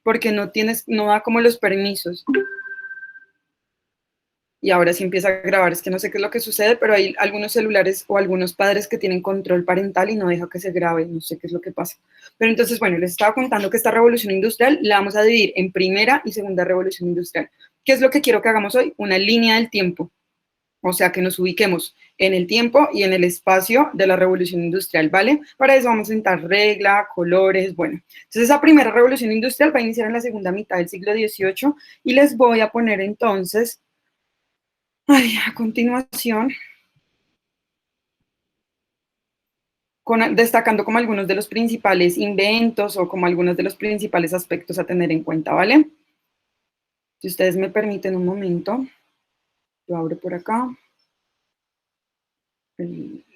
porque no da como los permisos. Y ahora sí empieza a grabar, es que no sé qué es lo que sucede, pero hay algunos celulares o algunos padres que tienen control parental y no deja que se grabe, no sé qué es lo que pasa. Pero entonces, bueno, les estaba contando que esta revolución industrial la vamos a dividir en primera y segunda revolución industrial. ¿Qué es lo que quiero que hagamos hoy? Una línea del tiempo, o sea, que nos ubiquemos en el tiempo y en el espacio de la revolución industrial, ¿vale? Para eso vamos a sentar regla, colores, bueno. Entonces, esa primera revolución industrial va a iniciar en la segunda mitad del siglo XVIII y les voy a poner entonces... a continuación, destacando como algunos de los principales inventos o como algunos de los principales aspectos a tener en cuenta, ¿vale? Si ustedes me permiten un momento, yo abro por acá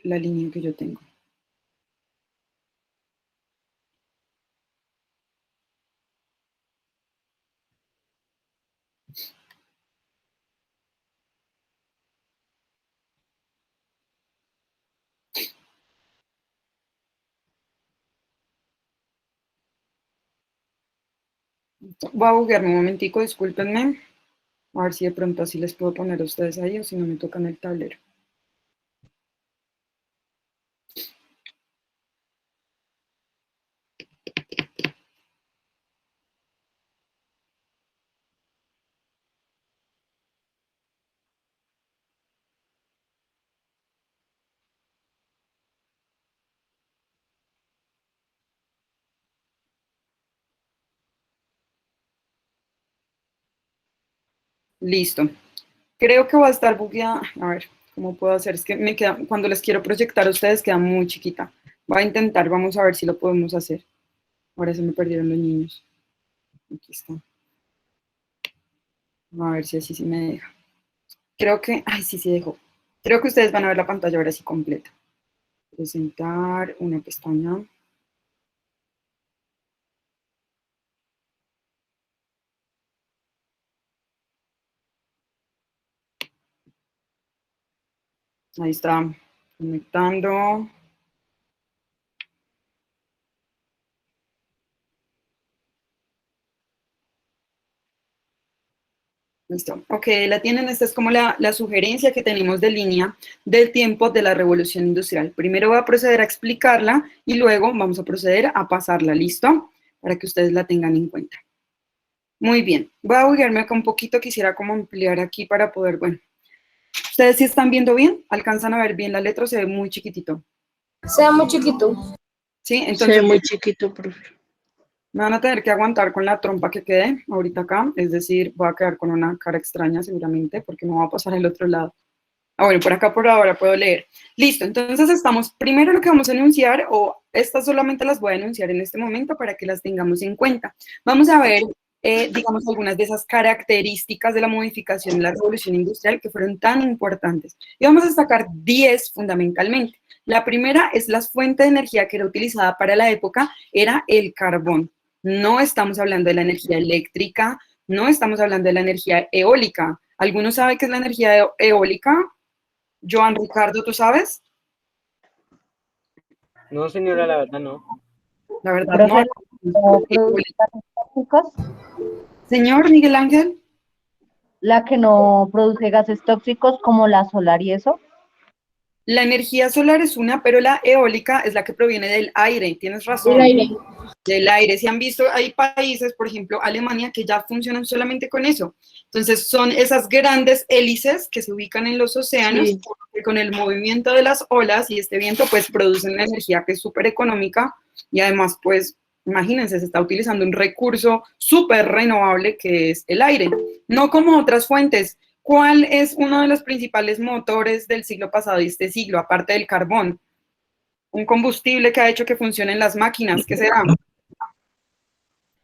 la línea que yo tengo. Voy a buguearme un momentico, discúlpenme. A ver si de pronto así les puedo poner a ustedes ahí o si no me tocan el tablero. Listo. Creo que va a estar bugueada. A ver, ¿cómo puedo hacer? Es que me queda, cuando les quiero proyectar a ustedes queda muy chiquita. Voy a intentar, vamos a ver si lo podemos hacer. Ahora se me perdieron los niños. Aquí está. A ver si así sí me deja. Creo que, ay, sí, sí dejó. Creo que ustedes van a ver la pantalla ahora sí completa. Presentar una pestaña. Ahí está, conectando. Listo. Ok, la tienen. Esta es como la sugerencia que tenemos de línea del tiempo de la revolución industrial. Primero voy a proceder a explicarla y luego vamos a proceder a pasarla. ¿Listo? Para que ustedes la tengan en cuenta. Muy bien. Voy a ubicarme acá un poquito. Quisiera como ampliar aquí para poder, bueno. ¿Ustedes sí están viendo bien? ¿Alcanzan a ver bien la letra o se ve muy chiquitito? Se ve muy chiquito. Sí, Se ve entonces muy chiquito, profe. me van a tener que aguantar con la trompa que quede ahorita acá, es decir, voy a quedar con una cara extraña seguramente porque no va a pasar al otro lado. Ah, bueno, por acá por ahora puedo leer. Listo, entonces estamos, primero lo que vamos a enunciar, o estas solamente las voy a enunciar en este momento para que las tengamos en cuenta. Vamos a ver, digamos, algunas de esas características de la modificación de la revolución industrial que fueron tan importantes. Y vamos a destacar 10 fundamentalmente. La primera es la fuente de energía que era utilizada para la época, era el carbón. No estamos hablando de la energía eléctrica, no estamos hablando de la energía eólica. ¿Alguno sabe qué es la energía eólica? Joan Ricardo, ¿tú sabes? No, señora, la verdad no. La verdad, no. Profe, ¿no produce gases tóxicos? Señor Miguel Ángel. La que no produce gases tóxicos como la solar y eso. La energía solar es una, pero la eólica es la que proviene del aire. Tienes razón. Del aire. Del aire. Si han visto, hay países, por ejemplo, Alemania, que ya funcionan solamente con eso. Entonces, son esas grandes hélices que se ubican en los océanos, Sí. que con el movimiento de las olas y este viento, pues producen una energía que es súper económica y además, pues, imagínense, se está utilizando un recurso súper renovable que es el aire. No como otras fuentes. ¿Cuál es uno de los principales motores del siglo pasado y este siglo, aparte del carbón? Un combustible que ha hecho que funcionen las máquinas. ¿Qué será?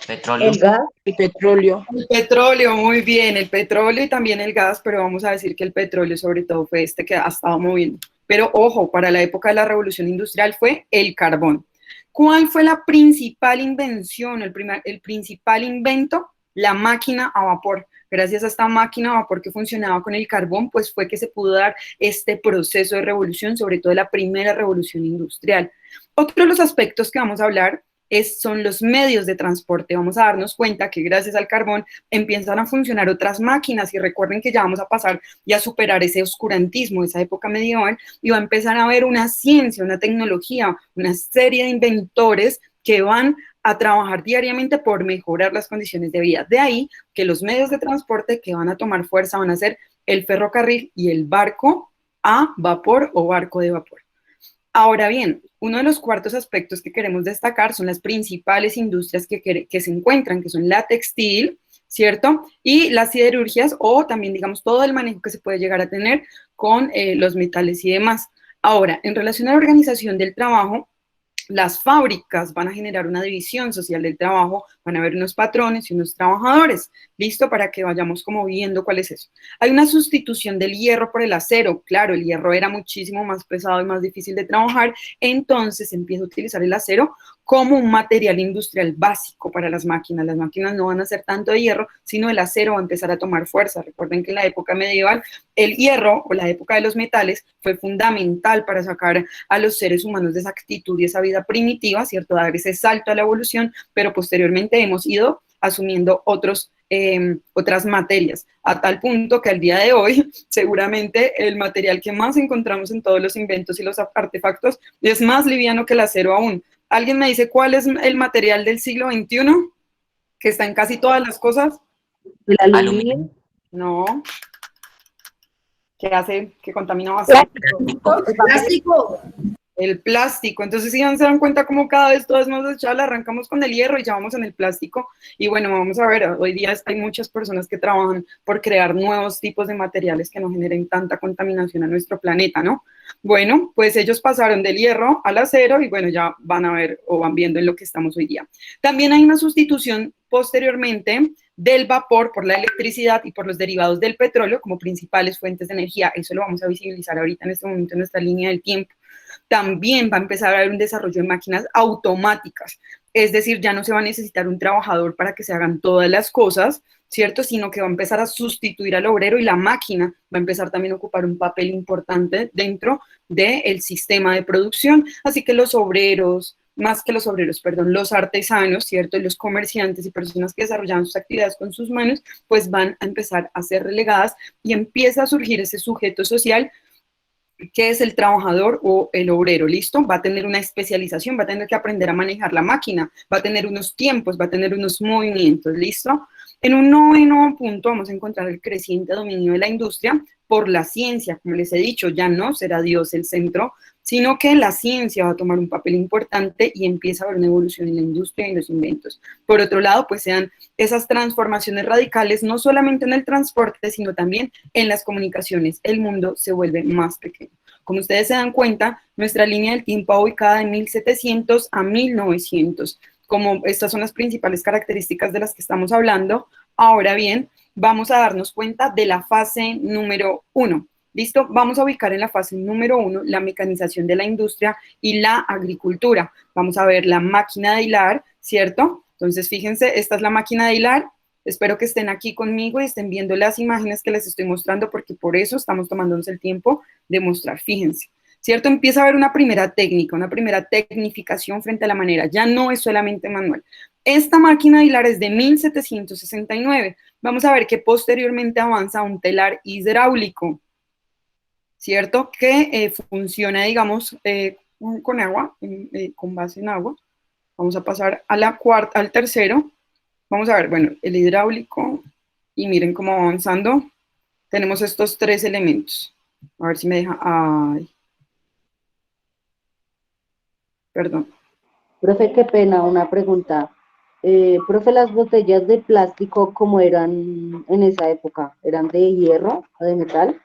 Petróleo. El gas. El petróleo. El petróleo, muy bien, el petróleo y también el gas, pero vamos a decir que el petróleo sobre todo fue este que ha estado moviendo. Pero ojo, para la época de la revolución industrial fue el carbón. ¿Cuál fue la principal invención, el principal invento? La máquina a vapor. Gracias a esta máquina a vapor que funcionaba con el carbón, pues fue que se pudo dar este proceso de revolución, sobre todo la primera revolución industrial. Otro de los aspectos que vamos a hablar son los medios de transporte. Vamos a darnos cuenta que gracias al carbón empiezan a funcionar otras máquinas y recuerden que ya vamos a pasar y a superar ese oscurantismo, esa época medieval, y va a empezar a haber una ciencia, una tecnología, una serie de inventores que van a trabajar diariamente por mejorar las condiciones de vida. De ahí que los medios de transporte que van a tomar fuerza van a ser el ferrocarril y el barco a vapor o barco de vapor. Ahora bien, uno de los cuartos aspectos que queremos destacar son las principales industrias que se encuentran, que son la textil, ¿cierto? Y las siderurgias o también, digamos, todo el manejo que se puede llegar a tener con los metales y demás. Ahora, en relación a la organización del trabajo, las fábricas van a generar una división social del trabajo, van a haber unos patrones y unos trabajadores. ¿Listo? Para que vayamos como viendo cuál es eso. Hay una sustitución del hierro por el acero. Claro, el hierro era muchísimo más pesado y más difícil de trabajar, entonces se empieza a utilizar el acero como un material industrial básico para las máquinas. Las máquinas no van a ser tanto de hierro, sino el acero va a empezar a tomar fuerza. Recuerden que en la época medieval el hierro o la época de los metales fue fundamental para sacar a los seres humanos de esa actitud y esa vida primitiva, ¿cierto? Dar ese salto a la evolución, pero posteriormente hemos ido asumiendo otras materias, a tal punto que al día de hoy seguramente el material que más encontramos en todos los inventos y los artefactos es más liviano que el acero aún. ¿Alguien me dice cuál es el material del siglo XXI que está en casi todas las cosas? ¿El aluminio? No. ¿Qué hace? ¿Qué contamina bastante? Plástico. El plástico. Entonces, si se dan cuenta cómo cada vez todo es más desechable, arrancamos con el hierro y ya vamos en el plástico. Y bueno, vamos a ver, hoy día hay muchas personas que trabajan por crear nuevos tipos de materiales que no generen tanta contaminación a nuestro planeta, ¿no? Bueno, pues ellos pasaron del hierro al acero y bueno, ya van a ver o van viendo en lo que estamos hoy día. También hay una sustitución posteriormente del vapor por la electricidad y por los derivados del petróleo como principales fuentes de energía. Eso lo vamos a visibilizar ahorita en este momento en nuestra línea del tiempo. También va a empezar a haber un desarrollo de máquinas automáticas, es decir, ya no se va a necesitar un trabajador para que se hagan todas las cosas, ¿cierto? Sino que va a empezar a sustituir al obrero y la máquina va a empezar también a ocupar un papel importante dentro del sistema de producción. Así que los obreros, más que los obreros, perdón, los artesanos, ¿cierto? Los comerciantes y personas que desarrollan sus actividades con sus manos, pues van a empezar a ser relegadas y empieza a surgir ese sujeto social que es el trabajador o el obrero, ¿listo? Va a tener una especialización, va a tener que aprender a manejar la máquina, va a tener unos tiempos, va a tener unos movimientos, ¿listo? En un noveno punto vamos a encontrar el creciente dominio de la industria por la ciencia. Como les he dicho, ya no será Dios el centro, sino que la ciencia va a tomar un papel importante y empieza a haber una evolución en la industria y en los inventos. Por otro lado, pues sean esas transformaciones radicales, no solamente en el transporte, sino también en las comunicaciones. El mundo se vuelve más pequeño. Como ustedes se dan cuenta, nuestra línea del tiempo va ubicada de 1700 a 1900. Como estas son las principales características de las que estamos hablando, ahora bien, vamos a darnos cuenta de la fase número 1. ¿Listo? Vamos a ubicar en la fase número 1 la mecanización de la industria y la agricultura. Vamos a ver la máquina de hilar, ¿cierto? Entonces, fíjense, esta es la máquina de hilar. Espero que estén aquí conmigo y estén viendo las imágenes que les estoy mostrando porque por eso estamos tomándonos el tiempo de mostrar. Fíjense, ¿cierto? Empieza a haber una primera técnica, una primera tecnificación frente a la manera. Ya no es solamente manual. Esta máquina de hilar es de 1769. Vamos a ver que posteriormente avanza un telar hidráulico, ¿cierto? Que funciona, digamos, con agua, con base en agua. Vamos a pasar a la cuarta, al tercero. Vamos a ver, bueno, el hidráulico, y miren cómo va avanzando. Tenemos estos tres elementos. A ver si me deja, ay, perdón. Profe, qué pena, una pregunta. Profe, las botellas de plástico, ¿cómo eran en esa época? ¿Eran de hierro o de metal?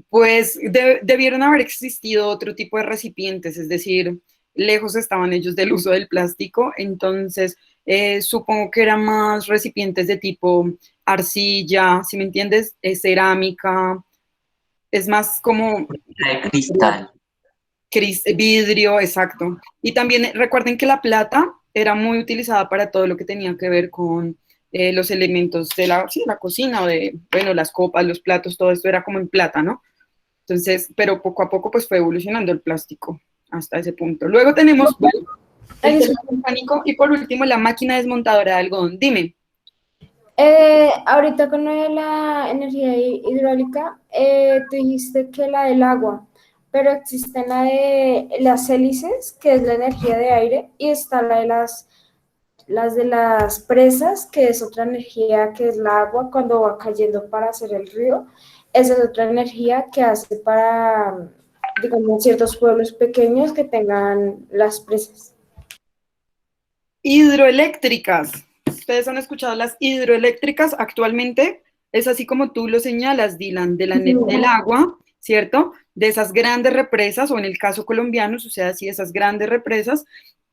Pues debieron haber existido otro tipo de recipientes, es decir, lejos estaban ellos del uso del plástico, entonces supongo que eran más recipientes de tipo arcilla, si me entiendes, cerámica, es más como De cristal. vidrio, exacto. Y también recuerden que la plata era muy utilizada para todo lo que tenía que ver con los elementos de la cocina, o de, bueno, las copas, los platos, todo esto era como en plata, ¿no? Entonces, pero poco a poco pues fue evolucionando el plástico hasta ese punto. Luego tenemos... El telar mecánico y por último la máquina desmontadora de algodón. Dime. Ahorita con lo de la energía hidráulica, tú dijiste que la del agua, pero existe la de las hélices, que es la energía de aire, y está la de las de las presas, que es otra energía, que es la agua cuando va cayendo para hacer el río. Esa es otra energía que hace para, digamos, ciertos pueblos pequeños que tengan las presas. Hidroeléctricas. Ustedes han escuchado las hidroeléctricas actualmente, es así como tú lo señalas, Dylan, del agua, ¿cierto? De esas grandes represas, o en el caso colombiano sucede así, esas grandes represas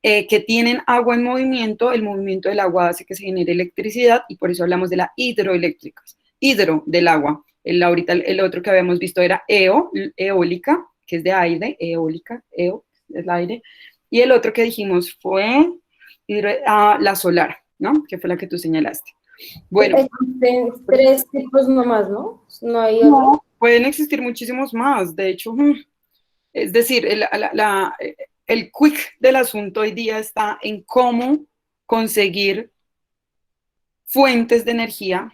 que tienen agua en movimiento, el movimiento del agua hace que se genere electricidad y por eso hablamos de las hidroeléctricas. Hidro, del agua. Ahorita el otro que habíamos visto era eólica, que es de aire, eólica, es el aire. Y el otro que dijimos fue la solar, ¿no? Que fue la que tú señalaste. Bueno. Existen 3 tipos nomás, ¿no? No hay otro. No, pueden existir muchísimos más. De hecho, es decir, el quick del asunto hoy día está en cómo conseguir fuentes de energía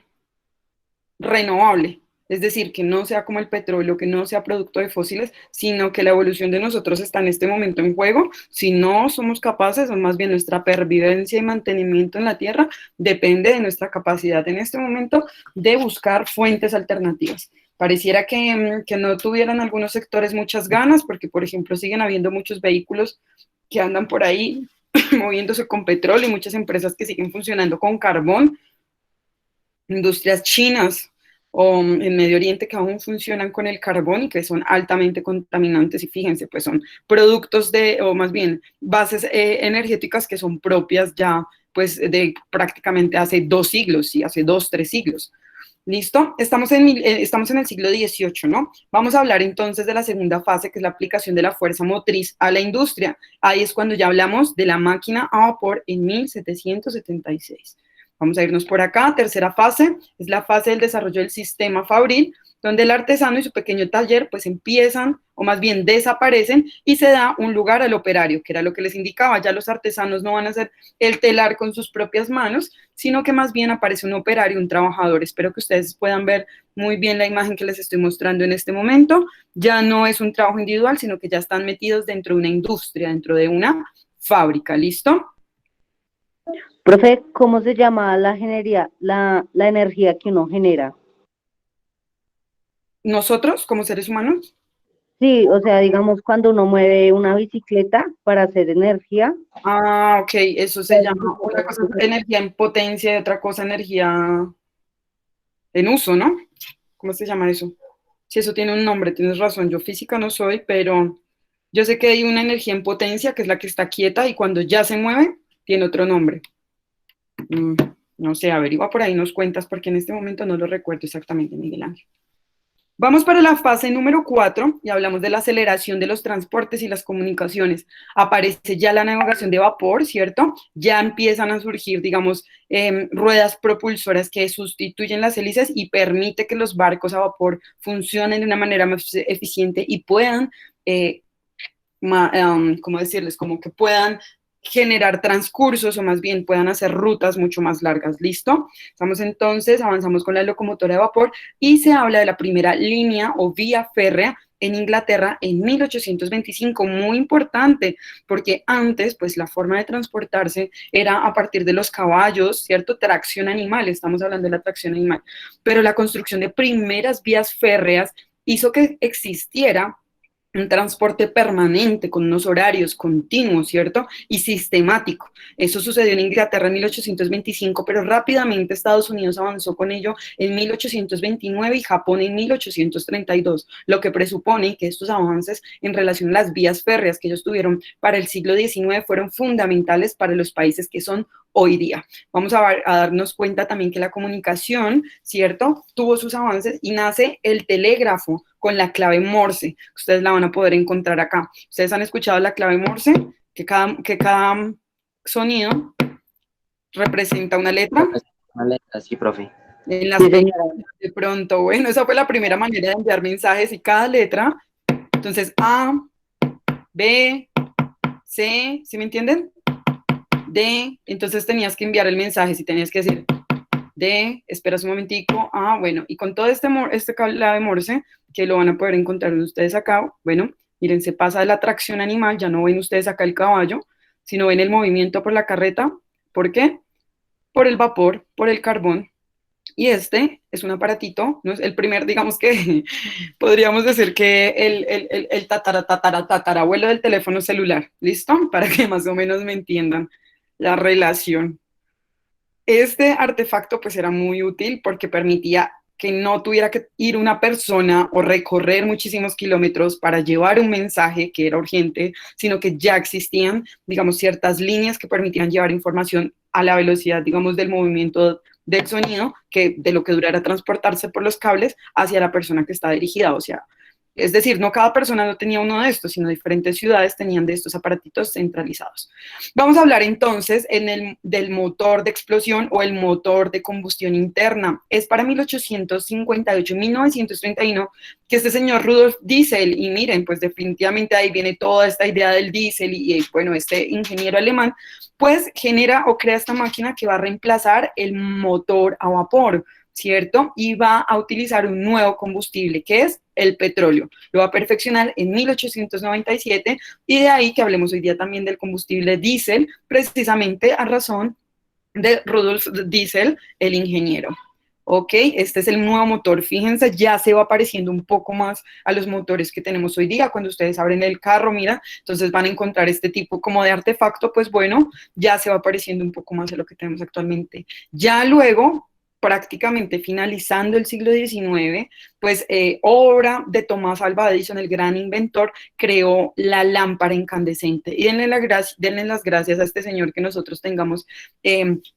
renovable. Es decir, que no sea como el petróleo, que no sea producto de fósiles, sino que la evolución de nosotros está en este momento en juego. Si no somos capaces, o más bien nuestra pervivencia y mantenimiento en la Tierra, depende de nuestra capacidad en este momento de buscar fuentes alternativas. Pareciera que no tuvieran algunos sectores muchas ganas, porque, por ejemplo, siguen habiendo muchos vehículos que andan por ahí moviéndose con petróleo y muchas empresas que siguen funcionando con carbón, industrias chinas o en Medio Oriente que aún funcionan con el carbón y que son altamente contaminantes y fíjense, pues son productos o más bien bases energéticas que son propias ya pues de prácticamente hace 2 siglos, sí, hace 2, 3 siglos. ¿Listo? Estamos en el siglo XVIII, ¿no? Vamos a hablar entonces de la segunda fase, que es la aplicación de la fuerza motriz a la industria. Ahí es cuando ya hablamos de la máquina a vapor en 1776. Vamos a irnos por acá. Tercera fase es la fase del desarrollo del sistema fabril, donde el artesano y su pequeño taller pues empiezan, o más bien desaparecen, y se da un lugar al operario, que era lo que les indicaba. Ya los artesanos no van a hacer el telar con sus propias manos, sino que más bien aparece un operario, un trabajador. Espero que ustedes puedan ver muy bien la imagen que les estoy mostrando en este momento. Ya no es un trabajo individual, sino que ya están metidos dentro de una industria, dentro de una fábrica. ¿Listo? Profe, ¿cómo se llama la energía que uno genera? Nosotros, como seres humanos. Sí, o sea, digamos, cuando uno mueve una bicicleta para hacer energía. Ah, ok, eso se llama, una cosa es energía en potencia y otra cosa energía en uso, ¿no? ¿Cómo se llama eso? Si eso tiene un nombre, tienes razón, yo física no soy, pero yo sé que hay una energía en potencia que es la que está quieta y cuando ya se mueve, tiene otro nombre. No sé, averigua por ahí, nos cuentas, porque en este momento no lo recuerdo exactamente, Miguel Ángel. Vamos para la fase número 4 y hablamos de la aceleración de los transportes y las comunicaciones. Aparece ya la navegación de vapor, ¿cierto? Ya empiezan a surgir, digamos, ruedas propulsoras que sustituyen las hélices y permite que los barcos a vapor funcionen de una manera más eficiente y puedan, ¿cómo decirles? Como que puedan generar transcursos o más bien puedan hacer rutas mucho más largas. ¿Listo? Estamos entonces, avanzamos con la locomotora de vapor y se habla de la primera línea o vía férrea en Inglaterra en 1825, muy importante, porque antes, pues la forma de transportarse era a partir de los caballos, ¿cierto? Tracción animal, estamos hablando de la tracción animal, pero la construcción de primeras vías férreas hizo que existiera un transporte permanente con unos horarios continuos, ¿cierto? Y sistemático. Eso sucedió en Inglaterra en 1825, pero rápidamente Estados Unidos avanzó con ello en 1829 y Japón en 1832, lo que presupone que estos avances en relación a las vías férreas que ellos tuvieron para el siglo XIX fueron fundamentales para los países que son hoy día. Vamos a darnos cuenta también que la comunicación, ¿cierto?, tuvo sus avances y nace el telégrafo con la clave Morse. Ustedes la van a poder encontrar acá. Ustedes han escuchado la clave Morse, que cada sonido representa una letra. Una letra, sí, profe. En las de pronto, bueno, esa fue la primera manera de enviar mensajes y cada letra, entonces A, B, C, ¿sí me entienden? entonces tenías que enviar el mensaje, si tenías que decir esperas un momentico, bueno, y con todo este clave Morse, que lo van a poder encontrar ustedes acá, bueno, miren, se pasa de la tracción animal, ya no ven ustedes acá el caballo, sino ven el movimiento por la carreta. ¿Por qué? Por el vapor, por el carbón. Y este es un aparatito, ¿no? Es el primer, digamos que podríamos decir que el tatarabuelo del teléfono celular, ¿listo? Para que más o menos me entiendan la relación. Este artefacto pues era muy útil porque permitía que no tuviera que ir una persona o recorrer muchísimos kilómetros para llevar un mensaje que era urgente, sino que ya existían, digamos, ciertas líneas que permitían llevar información a la velocidad, digamos, del movimiento del sonido, que de lo que durara transportarse por los cables hacia la persona que está dirigida. O sea, es decir, no cada persona no tenía uno de estos, sino diferentes ciudades tenían de estos aparatitos centralizados. Vamos a hablar entonces del motor de explosión o el motor de combustión interna. Es para 1858-1931 que este señor Rudolf Diesel, y miren, pues definitivamente ahí viene toda esta idea del diésel y bueno, este ingeniero alemán, pues genera o crea esta máquina que va a reemplazar el motor a vapor, ¿cierto? Y va a utilizar un nuevo combustible, que es el petróleo. Lo va a perfeccionar en 1897 y de ahí que hablemos hoy día también del combustible diésel, precisamente a razón de Rudolf Diesel, el ingeniero. Ok, este es el nuevo motor. Fíjense, ya se va pareciendo un poco más a los motores que tenemos hoy día. Cuando ustedes abren el carro, mira, entonces van a encontrar este tipo como de artefacto, pues bueno, ya se va pareciendo un poco más a lo que tenemos actualmente. Ya luego, prácticamente finalizando el siglo XIX, pues obra de Thomas Alva Edison, el gran inventor, creó la lámpara incandescente. Y denle las gracias a este señor que nosotros tengamos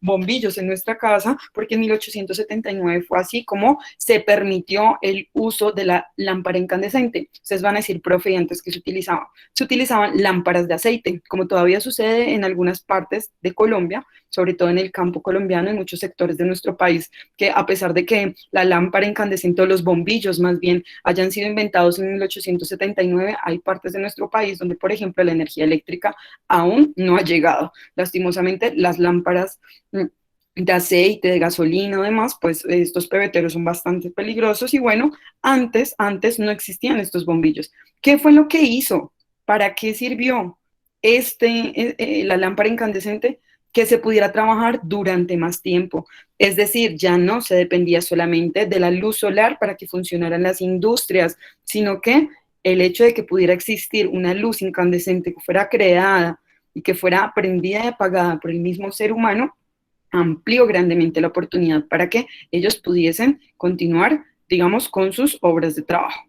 bombillos en nuestra casa, porque en 1879 fue así como se permitió el uso de la lámpara incandescente. Ustedes van a decir, profe, ¿y antes qué se utilizaba? Se utilizaban lámparas de aceite, como todavía sucede en algunas partes de Colombia, sobre todo en el campo colombiano, en muchos sectores de nuestro país, que a pesar de que la lámpara incandescente o los bombillos más bien hayan sido inventados en 1879, hay partes de nuestro país donde, por ejemplo, la energía eléctrica aún no ha llegado. Lastimosamente, las lámparas de aceite, de gasolina o demás, pues estos pebeteros son bastante peligrosos y bueno, antes no existían estos bombillos. ¿Qué fue lo que hizo? ¿Para qué sirvió la lámpara incandescente? Que se pudiera trabajar durante más tiempo. Es decir, ya no se dependía solamente de la luz solar para que funcionaran las industrias, sino que el hecho de que pudiera existir una luz incandescente que fuera creada y que fuera prendida y apagada por el mismo ser humano, amplió grandemente la oportunidad para que ellos pudiesen continuar, digamos, con sus obras de trabajo.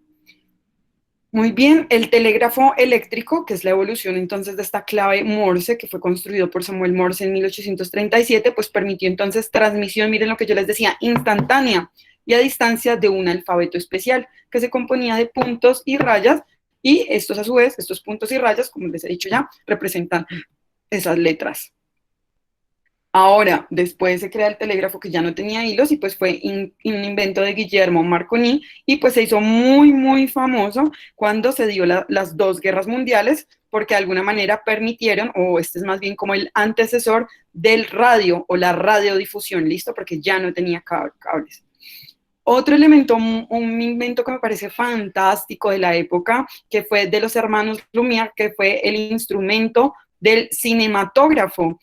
Muy bien, el telégrafo eléctrico, que es la evolución entonces de esta clave Morse, que fue construido por Samuel Morse en 1837, pues permitió entonces transmisión, miren lo que yo les decía, instantánea y a distancia de un alfabeto especial, que se componía de puntos y rayas, y estos a su vez, estos puntos y rayas, como les he dicho ya, representan esas letras. Ahora, después se crea el telégrafo que ya no tenía hilos y pues fue un invento de Guillermo Marconi y pues se hizo muy, muy famoso cuando se dio las dos guerras mundiales porque de alguna manera permitieron, o este es más bien como el antecesor del radio o la radiodifusión, ¿listo? Porque ya no tenía cables. Otro elemento, un invento que me parece fantástico de la época, que fue de los hermanos Lumière, que fue el instrumento del cinematógrafo.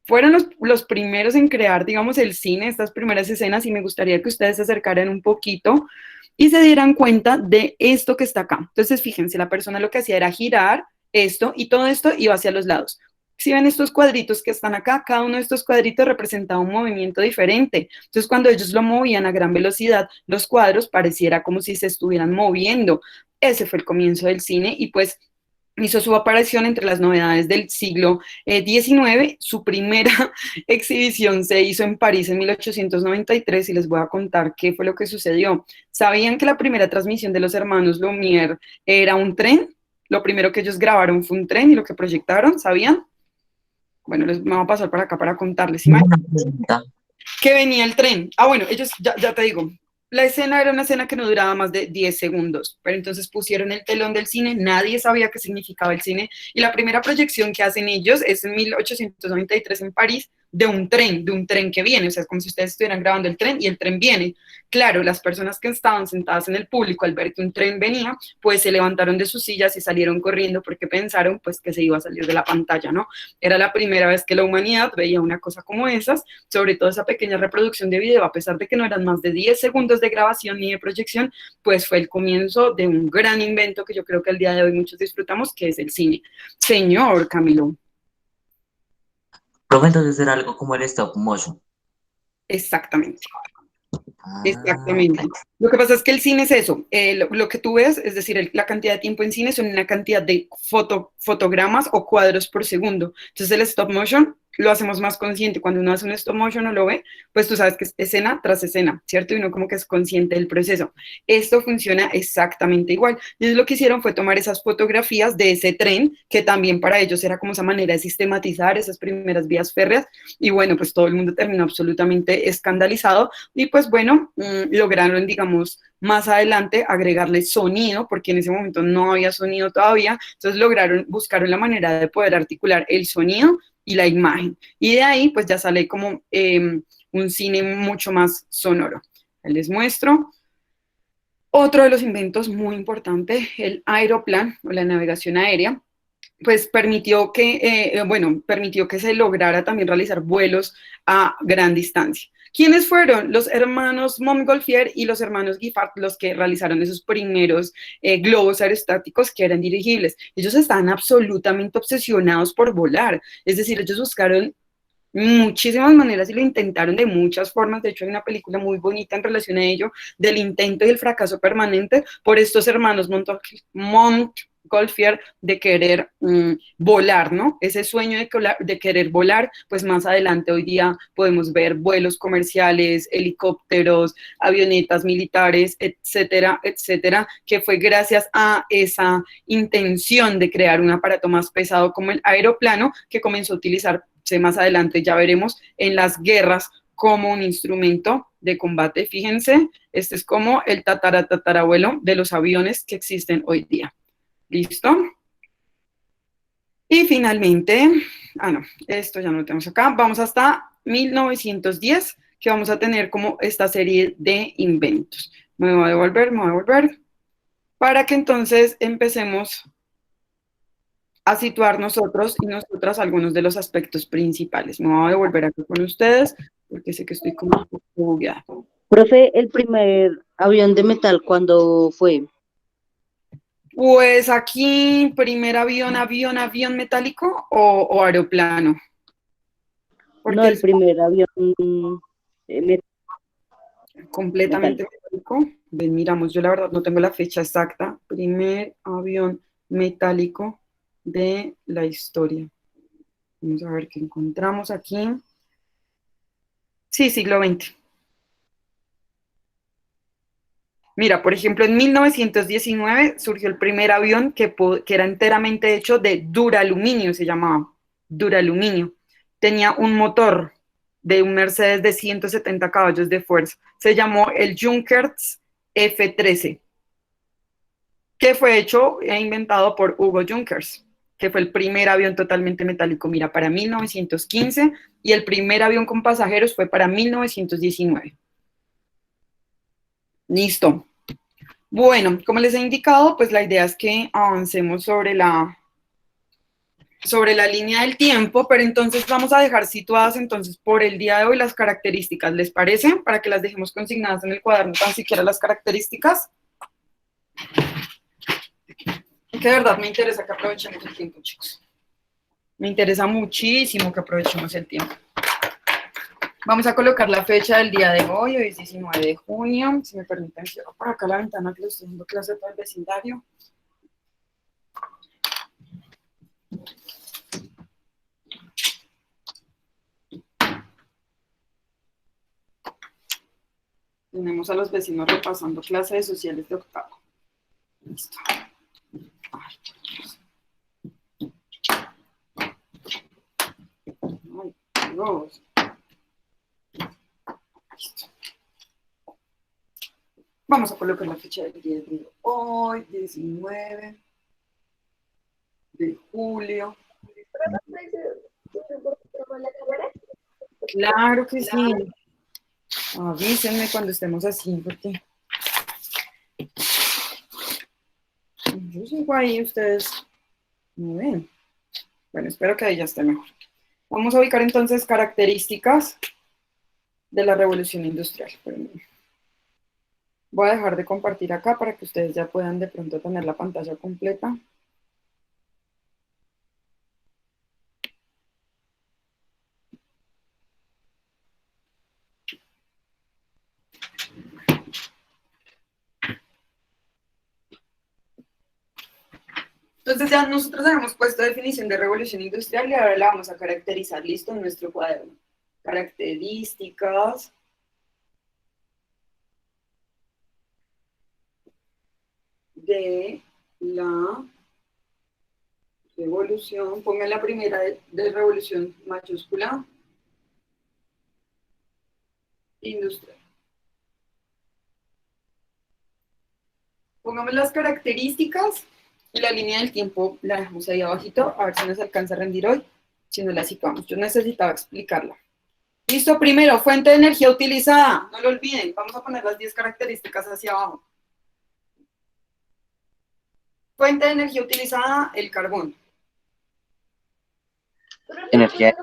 Fueron los primeros en crear, digamos, el cine, estas primeras escenas, y me gustaría que ustedes se acercaran un poquito y se dieran cuenta de esto que está acá. Entonces, fíjense, la persona lo que hacía era girar esto, y todo esto iba hacia los lados. Si ven estos cuadritos que están acá, cada uno de estos cuadritos representaba un movimiento diferente. Entonces, cuando ellos lo movían a gran velocidad, los cuadros pareciera como si se estuvieran moviendo. Ese fue el comienzo del cine, y pues hizo su aparición entre las novedades del siglo XIX. Su primera exhibición se hizo en París en 1893 y les voy a contar qué fue lo que sucedió. ¿Sabían que la primera transmisión de los hermanos Lumière era un tren? Lo primero que ellos grabaron fue un tren y lo que proyectaron, ¿sabían? Bueno, les vamos a pasar para acá para contarles. ¿Sí? Que venía el tren. Bueno, ellos, ya te digo, La escena era una escena que no duraba más de 10 segundos, pero entonces pusieron el telón del cine, nadie sabía qué significaba el cine, y la primera proyección que hacen ellos es en 1893 en París, de un tren que viene, o sea, es como si ustedes estuvieran grabando el tren y el tren viene. Claro, las personas que estaban sentadas en el público al ver que un tren venía, pues se levantaron de sus sillas y salieron corriendo porque pensaron pues que se iba a salir de la pantalla, ¿no? Era la primera vez que la humanidad veía una cosa como esas, sobre todo esa pequeña reproducción de video, a pesar de que no eran más de 10 segundos de grabación ni de proyección, pues fue el comienzo de un gran invento que yo creo que al día de hoy muchos disfrutamos, que es el cine. Señor Camilo. Profe, entonces era algo como el stop motion. Exactamente. Ah, Exactamente. Lo que pasa es que el cine es eso. Lo que tú ves, es decir, la cantidad de tiempo en cine son una cantidad de fotogramas o cuadros por segundo. Entonces el stop motion lo hacemos más consciente. Cuando uno hace un stop motion o lo ve, pues tú sabes que es escena tras escena, ¿cierto? Y uno como que es consciente del proceso. Esto funciona exactamente igual. Y entonces lo que hicieron fue tomar esas fotografías de ese tren, que también para ellos era como esa manera de sistematizar esas primeras vías férreas. Y bueno, pues todo el mundo terminó absolutamente escandalizado. Y pues bueno, lograron, digamos, más adelante agregarle sonido, porque en ese momento no había sonido todavía. Entonces buscaron la manera de poder articular el sonido y la imagen. Y de ahí pues ya sale como un cine mucho más sonoro. Les muestro. Otro de los inventos muy importante, el aeroplano o la navegación aérea, pues permitió que se lograra también realizar vuelos a gran distancia. ¿Quiénes fueron? Los hermanos Montgolfier y los hermanos Giffard los que realizaron esos primeros globos aerostáticos que eran dirigibles. Ellos estaban absolutamente obsesionados por volar, es decir, ellos buscaron muchísimas maneras y lo intentaron de muchas formas. De hecho, hay una película muy bonita en relación a ello, del intento y el fracaso permanente por estos hermanos Montgolfier de querer volar, ¿no? Ese sueño de querer volar, pues más adelante hoy día podemos ver vuelos comerciales, helicópteros, avionetas militares, etcétera, etcétera, que fue gracias a esa intención de crear un aparato más pesado como el aeroplano que comenzó a utilizar más adelante, ya veremos, en las guerras como un instrumento de combate. Fíjense, este es como el tatarabuelo de los aviones que existen hoy día. ¿Listo? Y finalmente, no, esto ya no lo tenemos acá, vamos hasta 1910, que vamos a tener como esta serie de inventos. Me voy a devolver, para que entonces empecemos a situar nosotros y nosotras algunos de los aspectos principales. Me voy a devolver aquí con ustedes porque sé que estoy como un poco bugueada. Profe, el primer avión de metal, ¿cuándo fue? Pues aquí, primer avión metálico o aeroplano. No, Porque el primer avión completamente metálico. metálico. Ven, miramos, yo la verdad no tengo la fecha exacta. Primer avión metálico de la historia. Vamos a ver qué encontramos aquí. Sí, siglo XX. Mira, por ejemplo, en 1919 surgió el primer avión que era enteramente hecho de duraluminio, se llamaba duraluminio. Tenía un motor de un Mercedes de 170 caballos de fuerza. Se llamó el Junkers F-13, que fue hecho e inventado por Hugo Junkers, que fue el primer avión totalmente metálico, mira, para 1915, y el primer avión con pasajeros fue para 1919. Listo. Bueno, como les he indicado, pues la idea es que avancemos sobre la línea del tiempo, pero entonces vamos a dejar situadas entonces por el día de hoy las características, ¿les parece? Para que las dejemos consignadas en el cuaderno, tan siquiera las características. Que de verdad me interesa que aprovechemos el tiempo, chicos. Me interesa muchísimo que aprovechemos el tiempo. Vamos a colocar la fecha del día de hoy es 19 de junio. Si me permiten, cierro por acá la ventana que les estoy dando clase para el vecindario. Tenemos a los vecinos repasando clases sociales de octavo. Listo. Ay, Dios. Listo. Vamos a colocar la fecha del día de hoy, 19 de julio. Claro que sí. Avísenme cuando estemos así, porque yo sigo ahí, ustedes no ven. Bueno, espero que ahí ya esté mejor. Vamos a ubicar entonces características de la revolución industrial. Voy a dejar de compartir acá para que ustedes ya puedan de pronto tener la pantalla completa. Entonces ya nosotros hemos puesto definición de revolución industrial y ahora la vamos a caracterizar, listo, en nuestro cuaderno. Características de la revolución, pongan la primera de revolución mayúscula, industrial. Pongamos las características y la línea del tiempo la dejamos ahí abajito, a ver si nos alcanza a rendir hoy, si no la situamos. Yo necesitaba explicarla. Listo, primero, fuente de energía utilizada, no lo olviden, vamos a poner las 10 características hacia abajo. Fuente de energía utilizada, el carbón. Energía.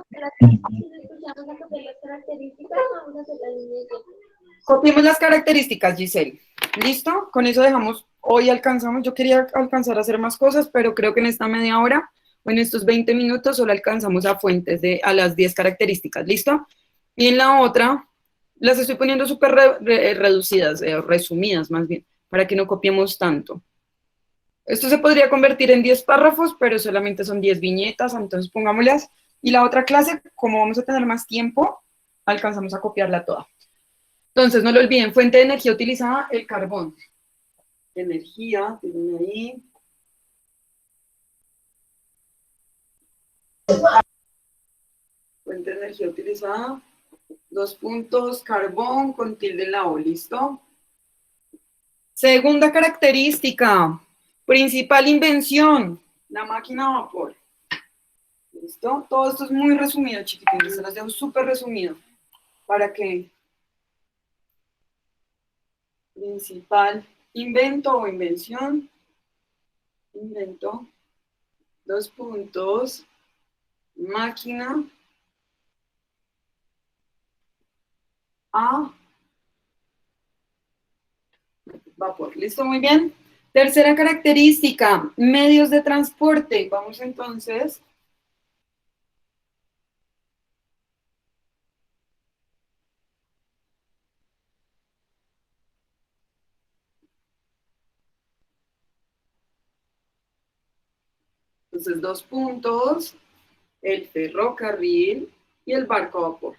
Copiemos las características, Giselle. ¿Listo? Con eso dejamos, hoy alcanzamos, yo quería alcanzar a hacer más cosas, pero creo que en esta media hora o en estos 20 minutos solo alcanzamos a fuentes a las 10 características, ¿listo? Y en la otra, las estoy poniendo súper reducidas, resumidas más bien, para que no copiemos tanto. Esto se podría convertir en 10 párrafos, pero solamente son 10 viñetas, entonces pongámoslas. Y la otra clase, como vamos a tener más tiempo, alcanzamos a copiarla toda. Entonces, no lo olviden, fuente de energía utilizada, el carbón. Energía, tienen ahí. Fuente de energía utilizada, 2 puntos, carbón con tilde en la O, ¿listo? Segunda característica, principal invención, la máquina a vapor. ¿Listo? Todo esto es muy resumido, chiquitines, se los dejo súper resumido. Para que principal invento o invención, invento, 2 puntos, máquina a vapor. ¿Listo? Muy bien. Tercera característica, medios de transporte. Vamos entonces. Entonces, 2 puntos, el ferrocarril y el barco a vapor.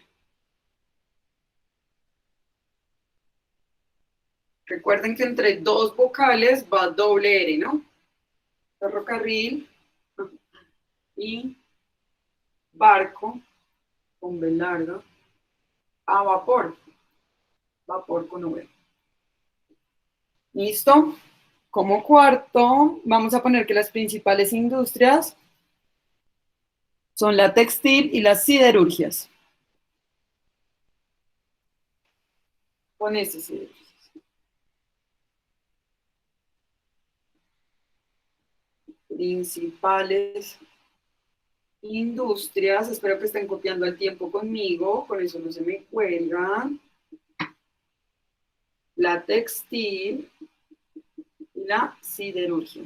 Recuerden que entre 2 vocales va doble R, ¿no? Ferrocarril y barco con B larga a vapor. Vapor con V. ¿Listo? Como cuarto, vamos a poner que las principales industrias son la textil y las siderurgias. Con ese siderurgias. Principales industrias, espero que estén copiando al tiempo conmigo, con eso no se me cuelgan. La textil y la siderurgia.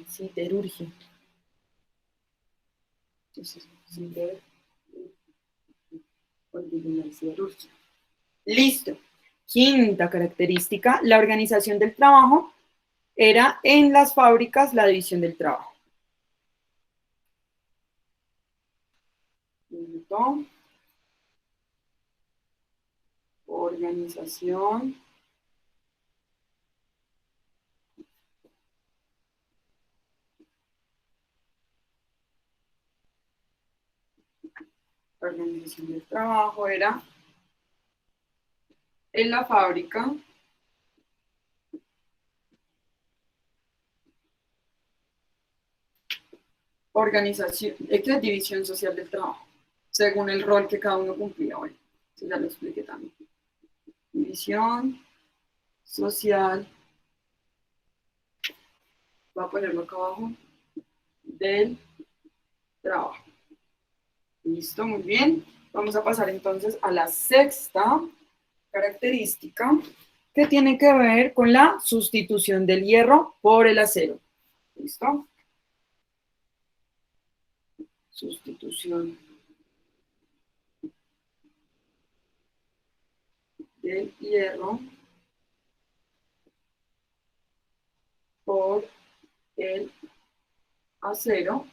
Siderurgia. Entonces, siderurgia. Listo. Quinta característica, la organización del trabajo era en las fábricas la división del trabajo. Punto. Organización. organización del trabajo era en la fábrica, organización, ¿qué? División social del trabajo, según el rol que cada uno cumplía. Bueno, eso ya lo expliqué también. División social, voy a ponerlo acá abajo, del trabajo. Listo, muy bien. Vamos a pasar entonces a la sexta característica, que tiene que ver con la sustitución del hierro por el acero. ¿Listo? Sustitución del hierro por el acero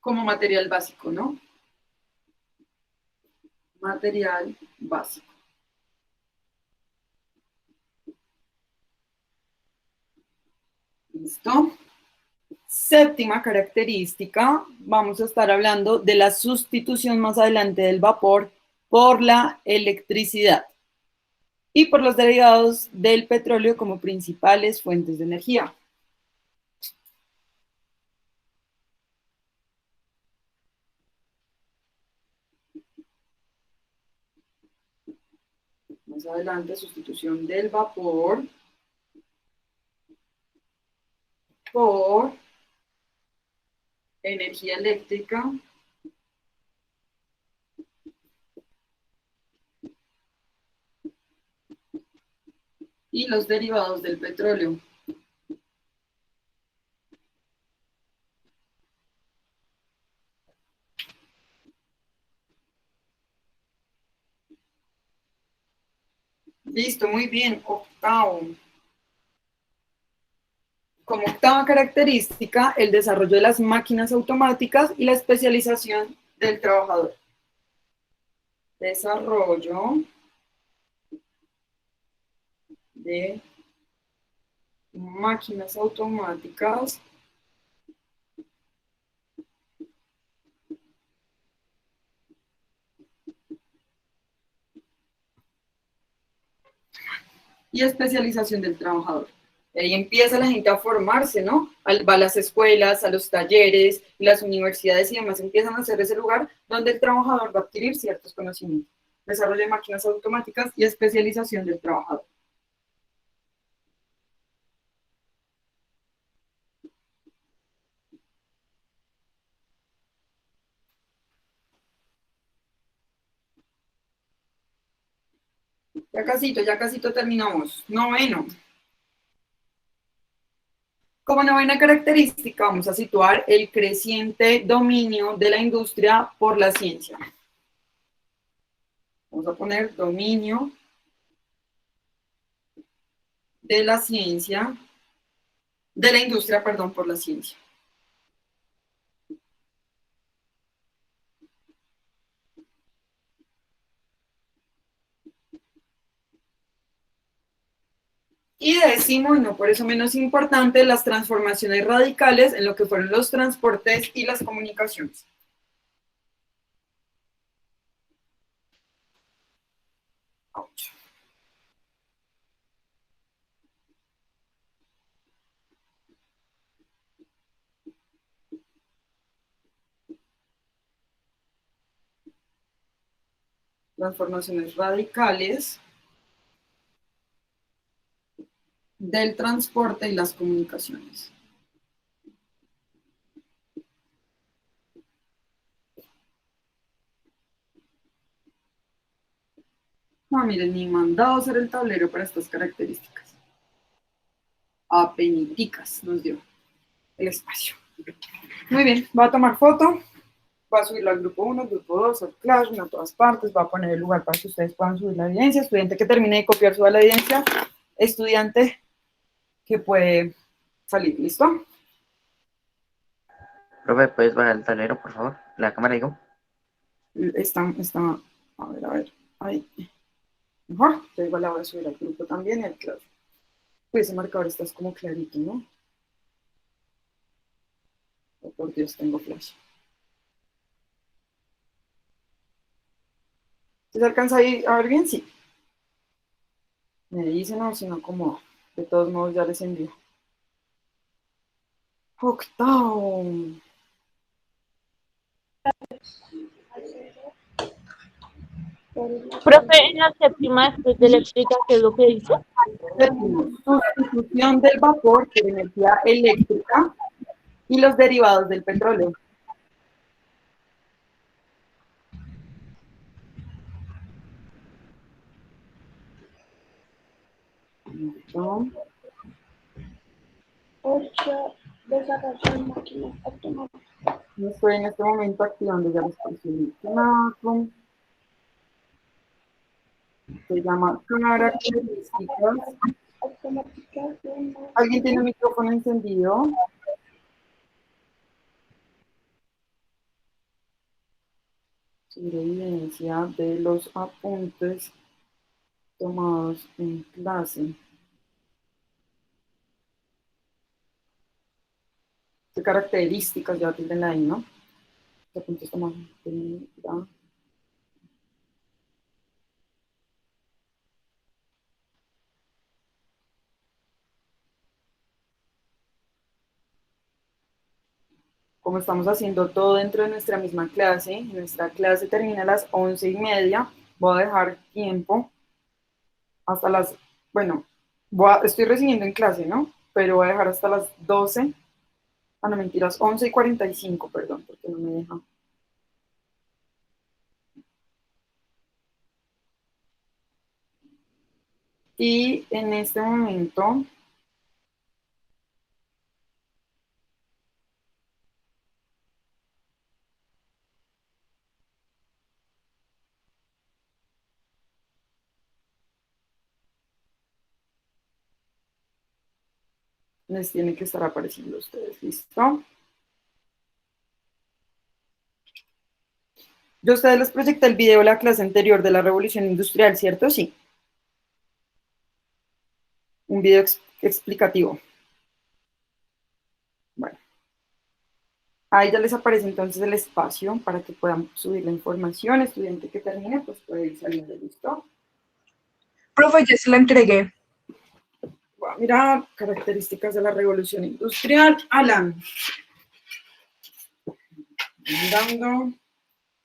como material básico, ¿no? Material básico. ¿Listo? Séptima característica, vamos a estar hablando de la sustitución más adelante del vapor por la electricidad y por los derivados del petróleo como principales fuentes de energía. Más adelante, sustitución del vapor por energía eléctrica y los derivados del petróleo. Listo, muy bien. Octavo. Como octava característica, el desarrollo de las máquinas automáticas y la especialización del trabajador. Desarrollo de máquinas automáticas y especialización del trabajador. Y ahí empieza la gente a formarse, ¿no? Va a las escuelas, a los talleres, las universidades y demás empiezan a ser ese lugar donde el trabajador va a adquirir ciertos conocimientos. Desarrollo de máquinas automáticas y especialización del trabajador. Ya casito terminamos. Noveno. Como novena característica, vamos a situar el creciente dominio de la industria por la ciencia. Vamos a poner dominio de la ciencia, de la industria, perdón, por la ciencia. Y décimo, y no por eso menos importante, las transformaciones radicales en lo que fueron los transportes y las comunicaciones. Ouch. Transformaciones radicales del transporte y las comunicaciones. No, miren, ni mandado hacer el tablero para estas características. Apeniticas nos dio el espacio. Muy bien, voy a tomar foto, voy a subirlo al grupo 1, grupo 2, al Classroom, a todas partes, voy a poner el lugar para que ustedes puedan subir la evidencia. Estudiante que termine de copiar, suba la evidencia. Estudiante que puede salir, ¿listo? Profe, ¿puedes bajar el tablero, por favor? La cámara, digo. Está, a ver, ahí. Mejor, yo igual la voy a subir al grupo también y al Classroom. Pues ese marcador está como clarito, ¿no? Oh, por Dios, tengo flash. ¿Sí se alcanza ahí a ver bien? Sí. Me dicen o si no, como de todos modos ya les envío. Octavo. Profe, en la séptima después de eléctrica, ¿qué es lo que dice? Séptimo, sustitución del vapor por energía eléctrica y los derivados del petróleo. Listo. 8. Desarrollo de máquinas automáticas. Estoy en este momento activando ya los seleccionados. Se llama características. ¿Alguien tiene el micrófono encendido? Sobre evidencia de los apuntes tomados en clase. ¿Qué características ya tienen ahí, no? Los apuntes tomados en clase. Como estamos haciendo todo dentro de nuestra misma clase, nuestra clase termina a las 11:30, voy a dejar tiempo hasta las, bueno, estoy recibiendo en clase, ¿no? Pero voy a dejar hasta las 12, no mentiras, 11:45, perdón, porque no me deja. Y en este momento les tiene que estar apareciendo a ustedes, ¿listo? Yo a ustedes les proyecté el video de la clase anterior de la revolución industrial, ¿cierto? Sí. Un video explicativo. Bueno, ahí ya les aparece entonces el espacio para que puedan subir la información. Estudiante que termine, pues puede ir saliendo, ¿listo? Profe, ya se la entregué. Voy a mirar características de la revolución industrial. Alan. Andando.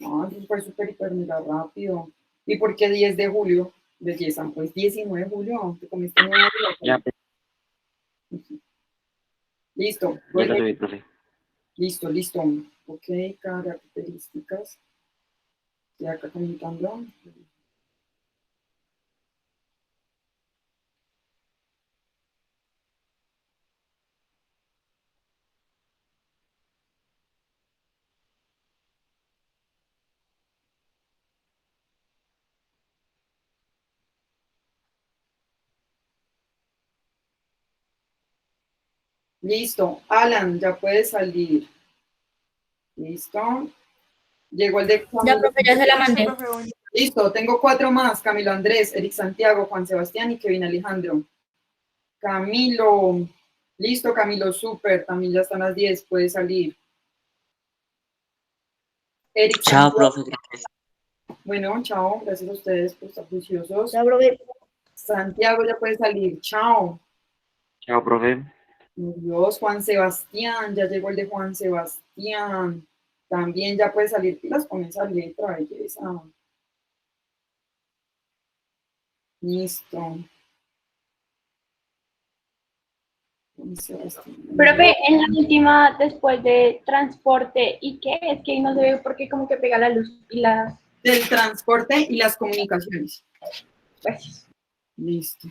No, eso fue súper, hiper, mega rápido. ¿Y por qué 10 de julio? Belleza, pues 19 de julio. Te comiste 9 de Ya, julio. Listo. ya lo subí, profe. Listo, listo. Ok, características. Ya acá comentando. Listo. Alan, ya puedes salir. Listo. Llegó el de Ya, Camilo. profe, ya se la mandé. Listo, tengo 4 más. Camilo Andrés, Eric Santiago, Juan Sebastián y Kevin Alejandro. Camilo. Listo, Camilo, súper. También ya están las 10, puede salir. Eric Chao, Santiago. profe. Bueno, chao. Gracias a ustedes por estar juiciosos. Ya, profe. Santiago ya puede salir. Chao. Chao, profe. Dios, Juan Sebastián, ya llegó el de Juan Sebastián. También ya puede salir pilas con esa letra, belleza. Listo. Juan Sebastián. Profe, en la última, después de transporte, ¿y qué? Es que no se ve porque como que pega la luz y las... Del transporte y las comunicaciones. Gracias. Listo.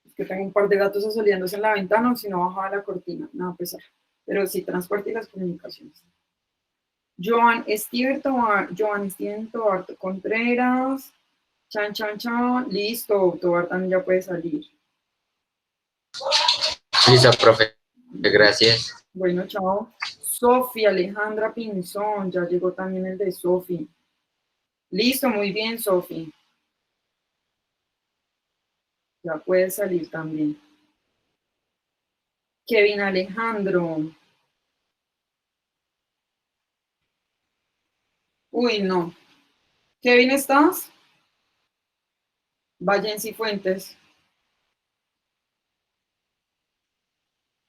Es que tengo un par de gatos asoliándose en la ventana, o si no bajaba la cortina, nada a pesar. Pero sí, transporte y las comunicaciones. Joan Steven Tobar Contreras. Chan, chan, chan. Listo, Tobar también ya puede salir. Listo, profe. Gracias. Bueno, chao. Sofía Alejandra Pinzón, ya llegó también el de Sofi. Listo, muy bien, Sofi. Ya puede salir también. Kevin Alejandro. Uy, no. Kevin, ¿estás? Vayan Cifuentes.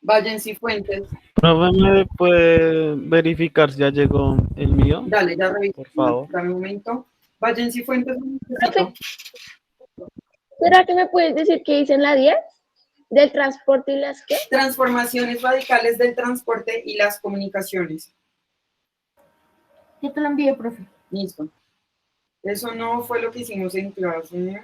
Vayan Cifuentes. Profe, ¿me puede verificar si ya llegó el mío? Dale, ya reviso. Por favor. Dame un momento. Vayan Cifuentes. Profe, ¿será que me puedes decir qué dice en la 10? ¿Del transporte y las qué? Transformaciones radicales del transporte y las comunicaciones. Yo te lo envié, profe. Listo. Eso no fue lo que hicimos en clase.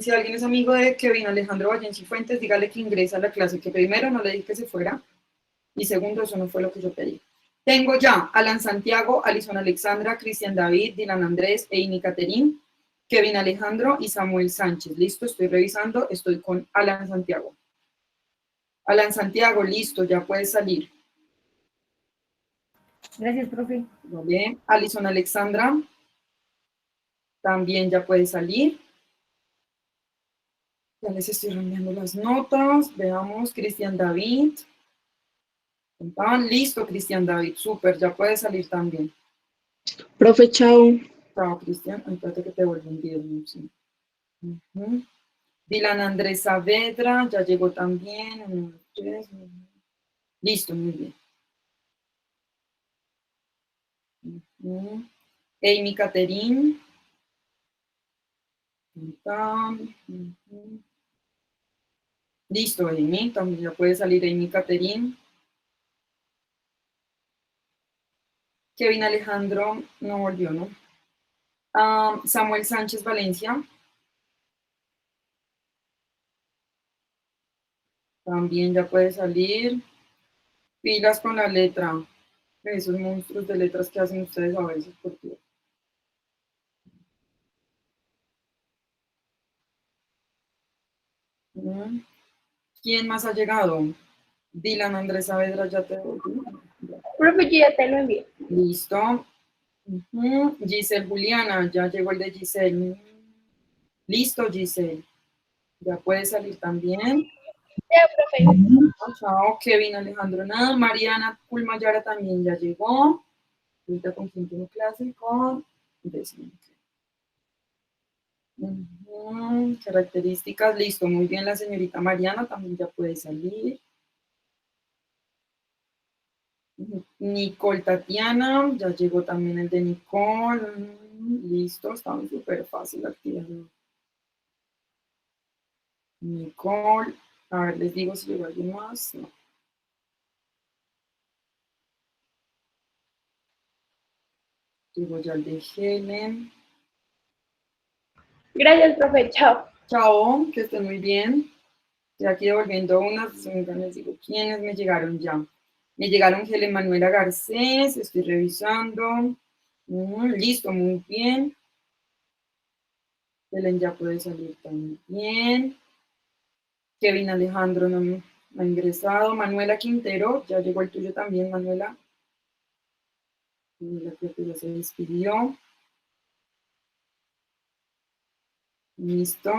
Si alguien es amigo de Kevin Alejandro Valle Cifuentes, dígale que ingresa a la clase, que primero no le dije que se fuera, y segundo, eso no fue lo que yo pedí. Tengo ya Alan Santiago, Alison Alexandra, Cristian David, Dylan Andrés, Amy Caterín, Kevin Alejandro y Samuel Sánchez. Listo, estoy revisando, estoy con Alan Santiago. Alan Santiago, listo, ya puedes salir. Gracias, profe. Vale. Alison Alexandra, también ya puede salir. Ya les estoy reenviando las notas. Veamos, Cristian David. Listo, Cristian David, súper, ya puede salir también. Profe, chao. Chao, Cristian. Espérate que te vuelvo un video. Sí. Dylan Andrés Saavedra, ya llegó también. Listo, muy bien. Amy Caterín. Listo, Amy, también ya puede salir Amy Caterín. Kevin Alejandro no volvió, ¿no? Samuel Sánchez Valencia. También ya puede salir. Pilas con la letra. Esos monstruos de letras que hacen ustedes a veces, por Dios. ¿Quién más ha llegado? Dylan Andrés Saavedra, ya te volví. Profe, yo ya te lo envié. Listo. Giselle Juliana, ya llegó el de Giselle. Listo, Giselle. Ya puede salir también. Ya, profe. Chao, Kevin Alejandro nada. Mariana Pulmayara también ya llegó. Ahorita con quien tengo clase, con décimo. Características, listo, muy bien, la señorita Mariana también ya puede salir. Nicole Tatiana, ya llegó también el de Nicole. Listo, está súper fácil la actividad. Nicole, a ver, les digo si llegó alguien más. No. Llegó ya el de Helen. Gracias, profe, chao. Chao, que estén muy bien. Estoy aquí devolviendo unas, les digo quiénes me llegaron ya. Me llegaron Helen Manuela Garcés, estoy revisando. Listo, muy bien. Helen ya puede salir también. Kevin Alejandro no ha ingresado. Manuela Quintero, ya llegó el tuyo también, Manuela. Manuela creo que ya se despidió. Listo.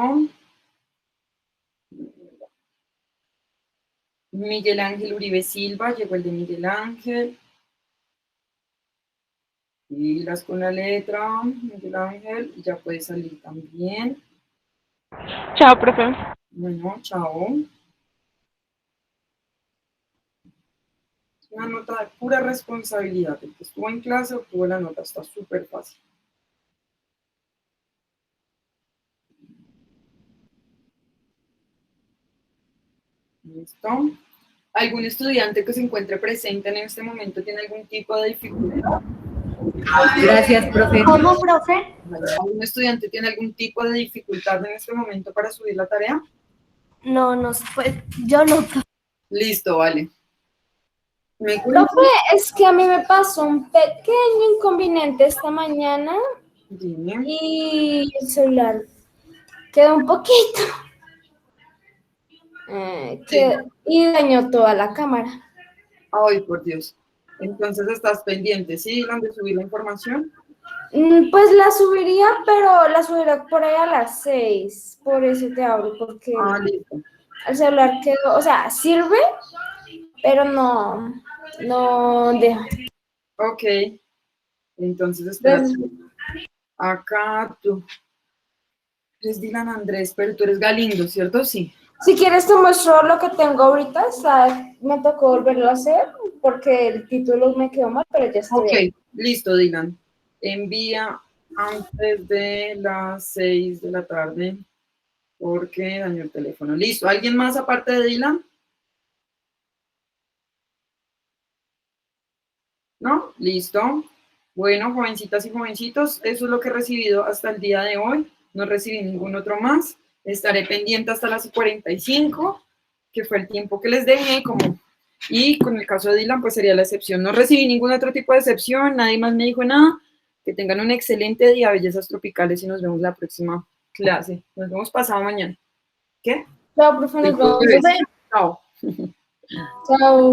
Miguel Ángel Uribe Silva, llegó el de Miguel Ángel. Pilas con la letra, Miguel Ángel, y ya puede salir también. Chao, profe. Bueno, chao. Es una nota de pura responsabilidad. El que estuvo en clase obtuvo la nota, está súper fácil. ¿Listo? ¿Algún estudiante que se encuentre presente en este momento tiene algún tipo de dificultad? Gracias, profe. ¿Cómo, profe? ¿Algún estudiante tiene algún tipo de dificultad en este momento para subir la tarea? No, pues yo no. Listo, vale. Profe, es que a mí me pasó un pequeño inconveniente esta mañana Dime. y el celular quedó un poquito y dañó toda la cámara. Ay, por Dios. Entonces estás pendiente, ¿sí, Dylan, de subir la información? Pues la subiría, pero la subiría por ahí a las 6. Por eso te hablo, porque Ah, listo. el celular quedó, o sea, sirve, pero no deja. Ok. Entonces, espera. Entonces, Acá tú. Eres Dylan Andrés, pero tú eres Galindo, ¿cierto? Sí. si quieres te muestro lo que tengo ahorita. O sea, me tocó volverlo a hacer porque el título me quedó mal, pero ya estoy Ok, ahí. listo, Dylan. Envía antes de las 6 de la tarde porque dañó el teléfono. Listo. ¿Alguien más aparte de Dylan? ¿No? Listo. Bueno, jovencitas y jovencitos, eso es lo que he recibido hasta el día de hoy. No recibí ningún otro más. Estaré pendiente hasta las 45, que fue el tiempo que les dejé. Y con el caso de Dylan, pues sería la excepción. No recibí ningún otro tipo de excepción, nadie más me dijo nada. Que tengan un excelente día, bellezas tropicales, y nos vemos la próxima clase. Nos vemos pasado mañana. ¿Qué? Chao, profe, nos vemos. Chao. Chao.